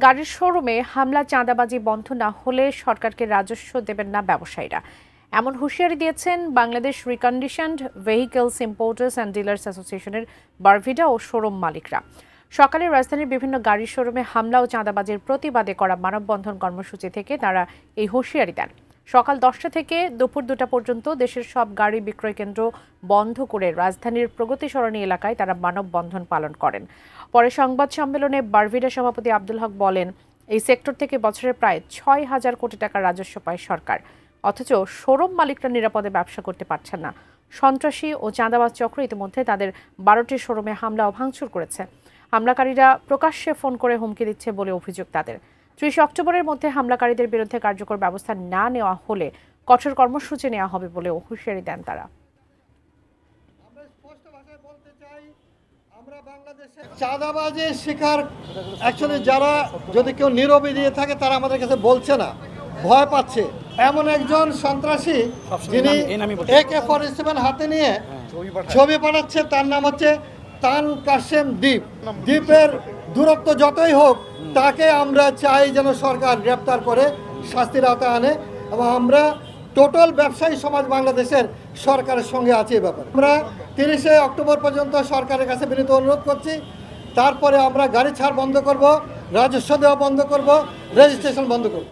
গাড়ির শোরুমে হামলা চাঁদাবাজি বন্ধ না হলে সরকারকে রাজস্ব দেবেন না ব্যবসায়ীরা, এমন হুঁশিয়ারি দিয়েছেন Bangladesh reconditioned vehicles importers and dealers অ্যাসোসিয়েশনের বারভিডা ও শোরুম মালিকরা। সকালে রাজধানীর বিভিন্ন গাড়ির শোরুমে হামলা ও চাঁদাবাজির প্রতিবাদে করা মানববন্ধন কর্মসূচি থেকে তারা এই হুঁশিয়ারি দেন। সকাল 10টা থেকে দুপুর 2টা পর্যন্ত দেশের সব গাড়ি বিক্রয় কেন্দ্র বন্ধ করে রাজধানীর প্রগতি সরণি এলাকায় তারা মানববন্ধন পালন করেন। পরে সংবাদ সম্মেলনে বারভিডা সভাপতি আব্দুল হক বলেন, এই সেক্টর থেকে বছরে প্রায় 6,000 কোটি টাকা রাজস্ব পায় সরকার, অথচ শোরুম মালিকরা নিরাপদে ব্যবসা করতে পারছেন না। সন্ত্রাসী ও চাঁদাবাজ চক্র ইতিমধ্যে তাদের 12টি শোরুমে হামলা ও ভাঙচুর করেছে। হামলাকারীরা প্রকাশ্যে ফোন করে হুমকি দিচ্ছে বলে অভিযোগ তাদের। 30 অক্টোবরের মধ্যে হামলাকারীদের বিরুদ্ধে কার্যকর ব্যবস্থা না নেওয়া হলে কঠোর কর্মসূচি নেওয়া হবে বলে হুঁশিয়ারি দেন তারা। চাঁদাবাজের শিকার অ্যাকচুয়ালি যারা যদি কেউ নীরবে দিয়ে থাকে তারা আমাদের কাছে বলছে না, ভয় পাচ্ছে। এমন একজন সন্ত্রাসী যিনি AK-47 হাতে নিয়ে ছবি পাঠাচ্ছে, তার নাম হচ্ছে তান কাশেম দ্বীপ। দ্বীপের দূরত্ব যতই হোক তাকে আমরা চাই যেন সরকার গ্রেপ্তার করে শাস্তির আওতায় আনে, এবং আমরা টোটাল ব্যবসায়ী সমাজ বাংলাদেশের সরকারের সঙ্গে আছে এ ব্যাপারে। আমরা 30 অক্টোবর পর্যন্ত সরকারের কাছে বিনীত অনুরোধ করছি। তারপরে আমরা গাড়ি ছাড় বন্ধ করব, রাজস্ব দেওয়া বন্ধ করব, রেজিস্ট্রেশন বন্ধ করব।